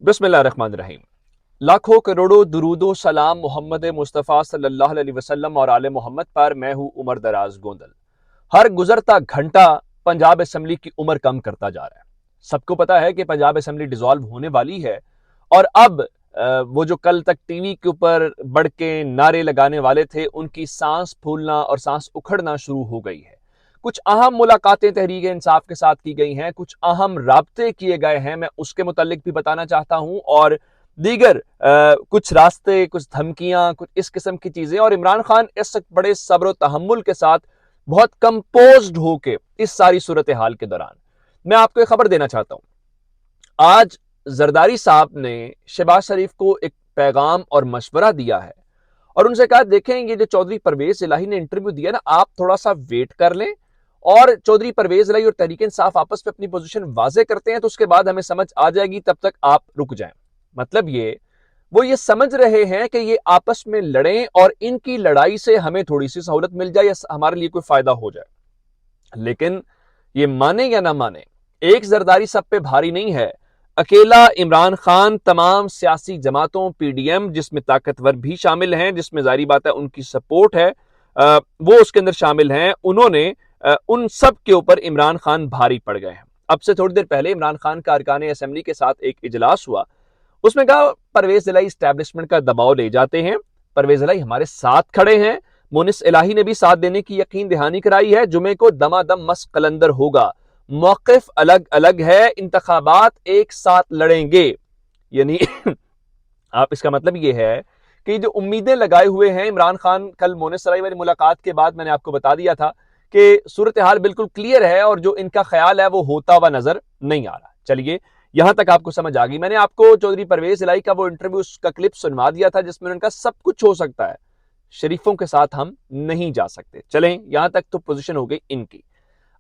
बिस्मिल्लाहिर्रहमानिर्रहीम। लाखों करोड़ों दुरूदो सलाम मोहम्मद मुस्तफ़ा सल्लल्लाहु अलैहि वसल्लम और आले मोहम्मद पर। मैं हूँ उमर दराज गोंदल। हर गुजरता घंटा पंजाब असेंबली की उम्र कम करता जा रहा है। सबको पता है कि पंजाब असेंबली डिसॉल्व होने वाली है और अब वो जो कल तक टीवी के ऊपर बढ़ के नारे लगाने वाले थे, उनकी सांस फूलना और सांस उखड़ना शुरू हो गई है। कुछ अहम मुलाकातें तहरीक इंसाफ के साथ की गई हैं, कुछ अहम राब्ते किए गए हैं, मैं उसके मुतालिक भी बताना चाहता हूं, और दीगर कुछ रास्ते, कुछ धमकियां, कुछ इस किस्म की चीजें। और इमरान खान इस बड़े सब्र व तहम्मुल के साथ बहुत कंपोज्ड होके इस सारी सूरत हाल के दौरान मैं आपको एक खबर देना चाहता हूं। आज जरदारी साहब ने शहबाज शरीफ को एक पैगाम और मशवरा दिया है और उनसे कहा, देखें ये जो चौधरी परवेज इलाही ने इंटरव्यू दिया ना, आप थोड़ा सा वेट कर लें और चौधरी परवेज इलाही और तहरीक इंसाफ आपस में अपनी पोजीशन वाजे करते हैं तो उसके बाद हमें समझ आ जाएगी, तब तक आप रुक जाएं। मतलब वो ये समझ रहे हैं कि ये आपस में लड़ें और इनकी लड़ाई से हमें थोड़ी सी सहूलत मिल जाए या हमारे लिए कोई फायदा हो जाए। लेकिन ये माने या ना माने, एक जरदारी सब पे भारी नहीं है। अकेला इमरान खान तमाम सियासी जमातों, पीडीएम जिसमें ताकतवर भी शामिल हैं, जिसमें जारी बात है उनकी सपोर्ट है, वो उसके अंदर शामिल हैं, उन्होंने उन सब के ऊपर इमरान खान भारी पड़ गए हैं। अब से थोड़ी देर पहले इमरान खान का अरकान असेंबली के साथ एक इजलास हुआ, उसमें कहा परवेज इलाही इस्टेब्लिशमेंट का दबाव ले जाते हैं, परवेज इलाही हमारे साथ खड़े हैं, मोनिस इलाही ने भी साथ देने की यकीन दहानी कराई है, जुमे को दमादम मस्त कलंदर होगा, मौकिफ अलग अलग है, इंतखाबात एक साथ लड़ेंगे। यानी आप इसका मतलब ये है कि जो उम्मीदें लगाए हुए हैं इमरान खान, कल मोनिस इलाही वाली मुलाकात के बाद मैंने आपको बता दिया था कि सूरत हाल बिल्कुल क्लियर है और जो इनका ख्याल है वो होता हुआ नजर नहीं आ रहा। चलिए, यहां तक आपको समझ आ गई। मैंने आपको चौधरी परवेज इलाही का वो इंटरव्यू का क्लिप सुनवा दिया था जिसमें उनका सब कुछ हो सकता है, शरीफों के साथ हम नहीं जा सकते। चलें, यहां तक तो पोजीशन हो गई इनकी।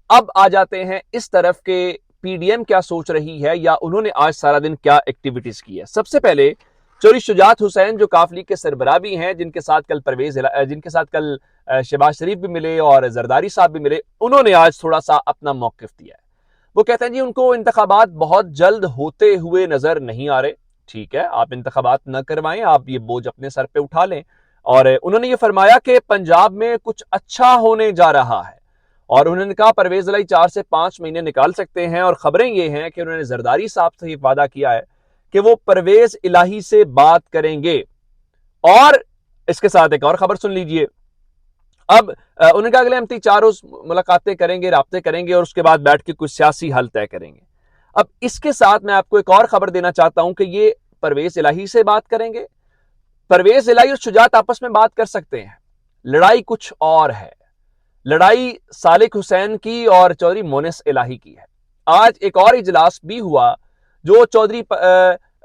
अब आ जाते हैं इस तरफ के पीडीएम क्या सोच रही है या उन्होंने आज सारा दिन क्या एक्टिविटीज की है। सबसे पहले चौधरी शुजात हुसैन जो काफ लीग के सरबराह भी हैं, जिनके साथ कल शहबाज शरीफ भी मिले और जरदारी साहब भी मिले, उन्होंने आज थोड़ा सा अपना मौकिफ दिया है। वो कहते हैं जी उनको इंतखाबात बहुत जल्द होते हुए नजर नहीं आ रहे। ठीक है, आप इंतखाबात न करवाएं, आप ये बोझ अपने सर पे उठा लें। और उन्होंने ये फरमाया कि पंजाब में कुछ अच्छा होने जा रहा है और उन्होंने कहा परवेज इलाही 4 से 5 महीने निकाल सकते हैं। और खबरें ये हैं कि उन्होंने जरदारी साहब से ये वादा किया है कि वो परवेज इलाही से बात करेंगे। और इसके साथ एक और खबर सुन लीजिए। अब उन्होंने कहा अगले हफ्ते 4 रोज मुलाकातें करेंगे, राब्ते करेंगे और उसके बाद बैठ के कुछ सियासी हल तय करेंगे। अब इसके साथ मैं आपको एक और खबर देना चाहता हूं कि ये परवेज इलाही से बात करेंगे। परवेज इलाही और शुजात आपस में बात कर सकते हैं, लड़ाई कुछ और है। लड़ाई सालिक हुसैन की और चौधरी मोनिस इलाही की है। आज एक और इजलास भी हुआ जो चौधरी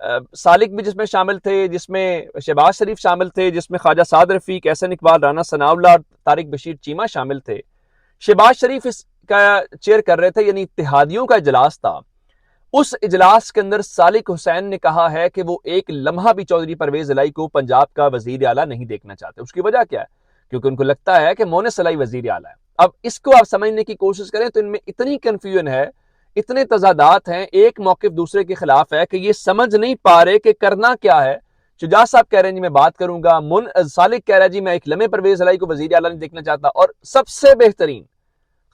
सालिक भी जिसमें शामिल थे, जिसमें शहबाज शरीफ शामिल थे, जिसमें ख्वाजा साद रफीक, एहसन इकबाल, राना सनाउल्लाह और तारिक बशीर चीमा शामिल थे। शहबाज शरीफ इसका चेयर कर रहे थे, यानी इत्तेहादियों का इजलास था। उस इजलास के अंदर सालिक हुसैन ने कहा है कि वो एक लम्हा भी चौधरी परवेज इलाही को पंजाब का वजीर आला नहीं देखना चाहते। उसकी वजह क्या है? क्योंकि उनको लगता है कि मोनिस इलाही वजीर आला है। अब इसको आप समझने की कोशिश करें तो इनमें इतनी कंफ्यूजन है, इतने तजादात हैं, एक मौकिफ दूसरे के खिलाफ है कि ये समझ नहीं पा रहे कि करना क्या है। शुजात साहब कह रहे हैं जी मैं बात करूंगा, सालिक कह रहा है जी मैं एक लम्हे परवेज इलाही को वजीर आला नहीं देखना चाहता, और सबसे बेहतरीन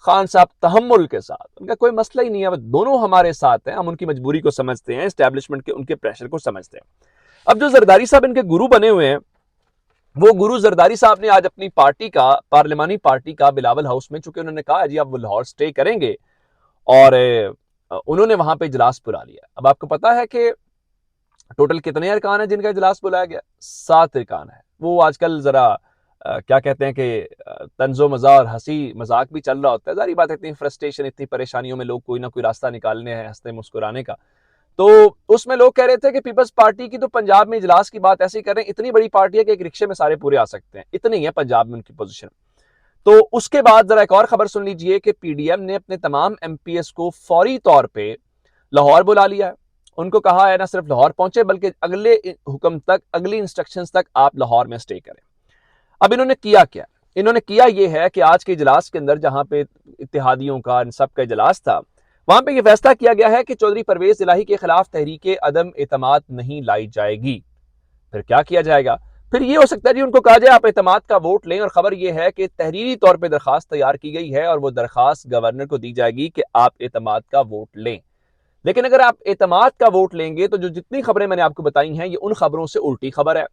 खान साहब तहम्मुल के साथ, उनका कोई मसला ही नहीं है, दोनों हमारे साथ हैं, हम उनकी मजबूरी को समझते हैं, एस्टैब्लिशमेंट के उनके प्रेशर को समझते हैं। अब जो जरदारी साहब इनके गुरु बने हुए हैं, वो गुरु जरदारी साहब ने आज अपनी पार्टी का, पार्लिमानी पार्टी का बिलावल हाउस में, चूंकि उन्होंने कहा जी आप वो लाहौर स्टे करेंगे, और उन्होंने वहां पे इजलास बुला लिया। अब आपको पता है कि टोटल कितने अरकान है जिनका इजलास बुलाया गया? 7 अरकान है। वो आजकल जरा क्या कहते हैं कि तंजो मजा और हंसी मजाक भी चल रहा होता है। जारी बात है, इतनी फ्रस्ट्रेशन, इतनी परेशानियों में लोग कोई ना कोई रास्ता निकालने हैं हंसते मुस्कुराने का। तो उसमें लोग कह रहे थे कि पीपल्स पार्टी की तो पंजाब में इजलास की बात ऐसे ही कर रहे हैं, इतनी बड़ी पार्टी है कि एक रिक्शे में सारे पूरे आ सकते हैं, इतनी है पंजाब में उनकी पोजीशन। तो उसके बाद जरा एक और खबर सुन लीजिए कि पीडीएम ने अपने तमाम एमपीएस को फौरी तौर पे लाहौर बुला लिया है। उनको कहा है ना सिर्फ लाहौर पहुंचे बल्कि अगले हुक्म तक, अगली इंस्ट्रक्शंस तक आप लाहौर में स्टे करें। अब इन्होंने किया क्या? इन्होंने किया यह है कि आज के इजलास के अंदर, जहां पे इत्तेहादियों का, इन सब का इजलास था, وہاں پہ یہ فیصلہ کیا گیا ہے کہ چودھری پرویز الہی کے خلاف تحریک عدم اعتماد نہیں لائی جائے گی۔ پھر کیا کیا جائے گا؟ پھر یہ ہو سکتا ہے جی ان کو کہا جائے آپ اعتماد کا ووٹ لیں، اور خبر یہ ہے کہ تحریری طور پہ درخواست تیار کی گئی ہے اور وہ درخواست گورنر کو دی جائے گی کہ آپ اعتماد کا ووٹ لیں۔ لیکن اگر آپ اعتماد کا ووٹ لیں گے تو جو جتنی خبریں میں نے آپ کو بتائی ہیں یہ ان خبروں سے الٹی خبر ہے۔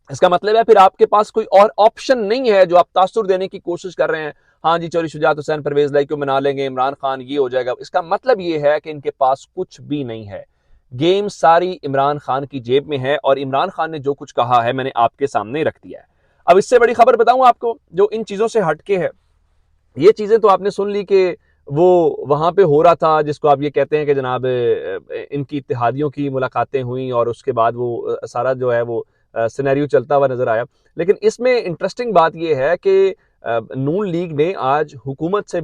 اس کا مطلب ہے پھر آپ کے پاس کوئی اور آپشن نہیں ہے جو آپ تاثر دینے کی کوشش کر رہے ہیں، ہاں جی چوری شجاعت حسین پرویز الہی کو منا لیں گے، عمران خان یہ ہو جائے گا۔ اس کا مطلب یہ ہے کہ ان کے پاس کچھ بھی نہیں ہے، گیم ساری عمران خان کی جیب میں ہے، اور عمران خان نے جو کچھ کہا ہے میں نے آپ کے سامنے رکھ دیا ہے۔ اب اس سے بڑی خبر بتاؤں آپ کو جو ان چیزوں سے ہٹ کے ہے، یہ چیزیں تو آپ نے سن لی کہ وہ وہاں پہ ہو رہا تھا جس کو آپ یہ کہتے ہیں کہ جناب ان کی اتحادیوں کی ملاقاتیں ہوئیں اور اس کے بعد وہ سارا جو ہے وہ سینیریو چلتا ہوا نظر آیا۔ لیکن اس میں انٹرسٹنگ بات یہ ہے کہ نون لیگ نے آج حکومت سے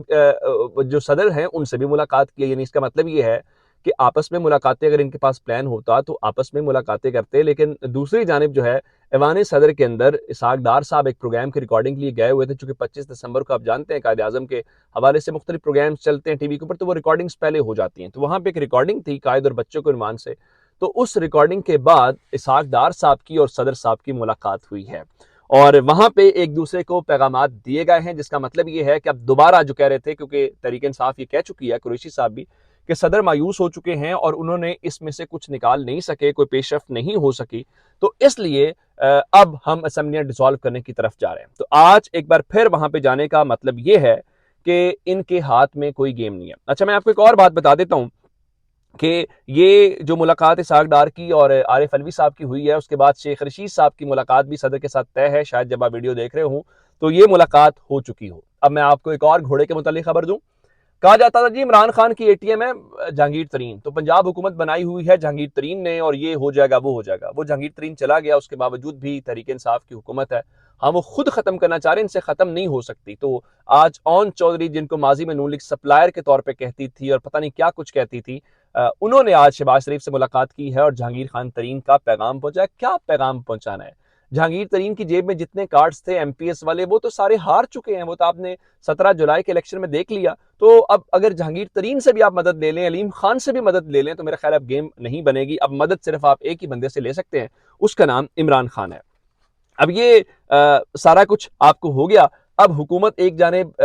جو صدر ہیں ان سے بھی ملاقات کی، یعنی اس کا مطلب یہ ہے کہ آپس میں ملاقاتیں اگر ان کے پاس پلان ہوتا تو آپس میں ملاقاتیں کرتے، لیکن دوسری جانب جو ہے ایوان صدر کے اندر اسحاق ڈار صاحب ایک پروگرام کی ریکارڈنگ کے لیے گئے ہوئے تھے، چونکہ 25 دسمبر کو آپ جانتے ہیں قائد اعظم کے حوالے سے مختلف پروگرامز چلتے ہیں ٹی وی کے اوپر، تو وہ ریکارڈنگز پہلے ہو جاتی ہیں، تو وہاں پہ ایک ریکارڈنگ تھی قائد اور بچوں کے عنوان سے، تو اس ریکارڈنگ کے بعد اسحاق ڈار صاحب کی اور صدر صاحب کی ملاقات ہوئی ہے، اور وہاں پہ ایک دوسرے کو پیغامات دیے گئے ہیں، جس کا مطلب یہ ہے کہ اب دوبارہ جو کہہ رہے تھے، کیونکہ تحریک انصاف یہ کہہ چکی ہے، قریشی صاحب بھی، کہ صدر مایوس ہو چکے ہیں اور انہوں نے اس میں سے کچھ نکال نہیں سکے، کوئی پیش رفت نہیں ہو سکی، تو اس لیے اب ہم اسمبلیاں ڈیسالو کرنے کی طرف جا رہے ہیں۔ تو آج ایک بار پھر وہاں پہ جانے کا مطلب یہ ہے کہ ان کے ہاتھ میں کوئی گیم نہیں ہے۔ اچھا میں آپ کو ایک اور بات بتا دیتا ہوں کہ یہ جو ملاقات اسحاق ڈار کی اور عارف علوی صاحب کی ہوئی ہے، اس کے بعد شیخ رشید صاحب کی ملاقات بھی صدر کے ساتھ طے ہے، شاید جب آپ ویڈیو دیکھ رہے ہوں تو یہ ملاقات ہو چکی ہو۔ اب میں آپ کو ایک اور گھوڑے کے متعلق خبر دوں، کہا جاتا تھا جی عمران خان کی اے ٹی ایم ہے جہانگیر ترین، تو پنجاب حکومت بنائی ہوئی ہے جہانگیر ترین نے اور یہ ہو جائے گا وہ ہو جائے گا، وہ جہانگیر ترین چلا گیا، اس کے باوجود بھی تحریک انصاف کی حکومت ہے، ہم وہ خود ختم کرنا چاہ رہے ہیں، ان سے ختم نہیں ہو سکتی۔ تو آج اون چودھری جن کو ماضی میں نون لیگ سپلائر کے طور پہ کہتی تھی اور پتہ نہیں کیا کچھ کہتی تھی، انہوں نے آج شہباز شریف سے ملاقات کی ہے اور جہانگیر خان ترین کا پیغام پہنچایا۔ کیا پیغام پہنچانا ہے؟ جہانگیر ترین کی جیب میں جتنے کارڈز تھے ایم پی ایس والے وہ تو سارے ہار چکے ہیں، وہ تو آپ نے 17 جولائی کے الیکشن میں دیکھ لیا، تو اب اگر جہانگیر ترین سے بھی آپ مدد لے لیں، علیم خان سے بھی مدد لے لیں، تو میرا خیال اب گیم نہیں بنے گی، اب مدد صرف آپ ایک ہی بندے سے لے سکتے ہیں، اس کا نام عمران خان ہے۔ اب یہ سارا کچھ آپ کو ہو گیا، اب حکومت ایک جانب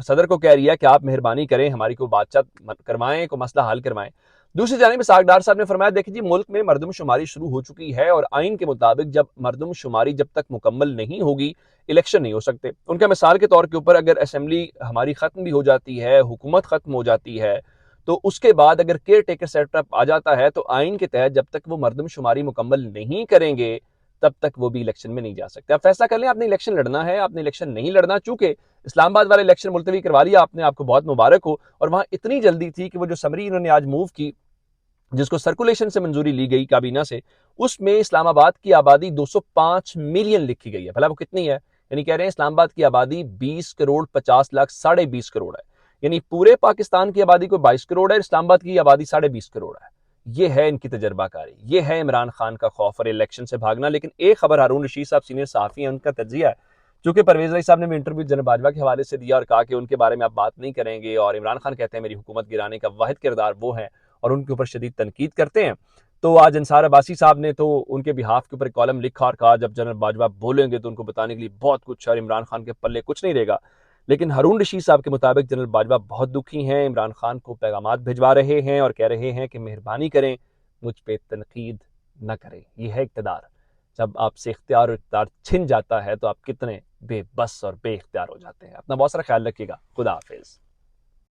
صدر کو کہہ رہی ہے کہ آپ مہربانی کریں ہماری کوئی بات چیت کروائیں، کوئی مسئلہ حل کروائیں، دوسری جانب اسحاق ڈار صاحب نے فرمایا دیکھیں جی ملک میں مردم شماری شروع ہو چکی ہے اور آئین کے مطابق جب مردم شماری جب تک مکمل نہیں ہوگی الیکشن نہیں ہو سکتے۔ ان کا مثال کے طور کے اوپر اگر اسمبلی ہماری ختم بھی ہو جاتی ہے، حکومت ختم ہو جاتی ہے، تو اس کے بعد اگر کیئر ٹیکر سیٹ اپ آ جاتا ہے تو آئین کے تحت جب تک وہ مردم شماری مکمل نہیں کریں گے تب تک وہ بھی الیکشن میں نہیں جا سکتے۔ آپ فیصلہ کر لیں آپ نے الیکشن لڑنا ہے، آپ نے الیکشن نہیں لڑنا، چونکہ اسلام آباد والے الیکشن ملتوی کروا لیا آپ نے، آپ کو بہت مبارک ہو، اور وہاں اتنی جلدی تھی کہ وہ جو سمری انہوں نے آج موو کی جس کو سرکولیشن سے منظوری لی گئی کابینہ سے، اس میں اسلام آباد کی آبادی 205 ملین لکھی گئی ہے، بھلا وہ کتنی ہے؟ یعنی کہہ رہے ہیں اسلام آباد کی آبادی 20 کروڑ 50 لاکھ 20.5 کروڑ ہے، یعنی پورے پاکستان کی آبادی کو 22 کروڑ ہے، اسلام آباد کی آبادی 20.5 کروڑ ہے۔ یہ ہے ان کی تجربہ کاری، یہ ہے عمران خان کا خوف اور الیکشن سے بھاگنا۔ لیکن ایک خبر ہارون رشید صاحب سینئر صحافی ہیں، ان کا تجزیہ ہے، چونکہ پرویز الہی صاحب نے بھی انٹرویو جنرل باجوہ کے حوالے سے دیا اور کہا کہ ان کے بارے میں آپ بات نہیں کریں گے، اور عمران خان کہتے ہیں میری حکومت گرانے کا واحد کردار وہ ہیں اور ان کے اوپر شدید تنقید کرتے ہیں۔ تو آج انصار عباسی صاحب نے تو ان کے بہاف کے اوپر کالم لکھا اور کہا جب جنرل باجوہ بولیں گے تو ان کو بتانے کے لیے بہت کچھ ہے اور عمران خان کے پلے کچھ نہیں رہے گا۔ لیکن ہارون رشید صاحب کے مطابق جنرل باجوہ بہت دکھی ہیں، عمران خان کو پیغامات بھجوا رہے ہیں اور کہہ رہے ہیں کہ مہربانی کریں مجھ پہ تنقید نہ کریں۔ یہ ہے اقتدار، جب آپ سے اختیار اور اقتدار چھن جاتا ہے تو آپ کتنے بے بس اور بے اختیار ہو جاتے ہیں۔ اپنا بہت سارا خیال رکھیے گا، خدا حافظ۔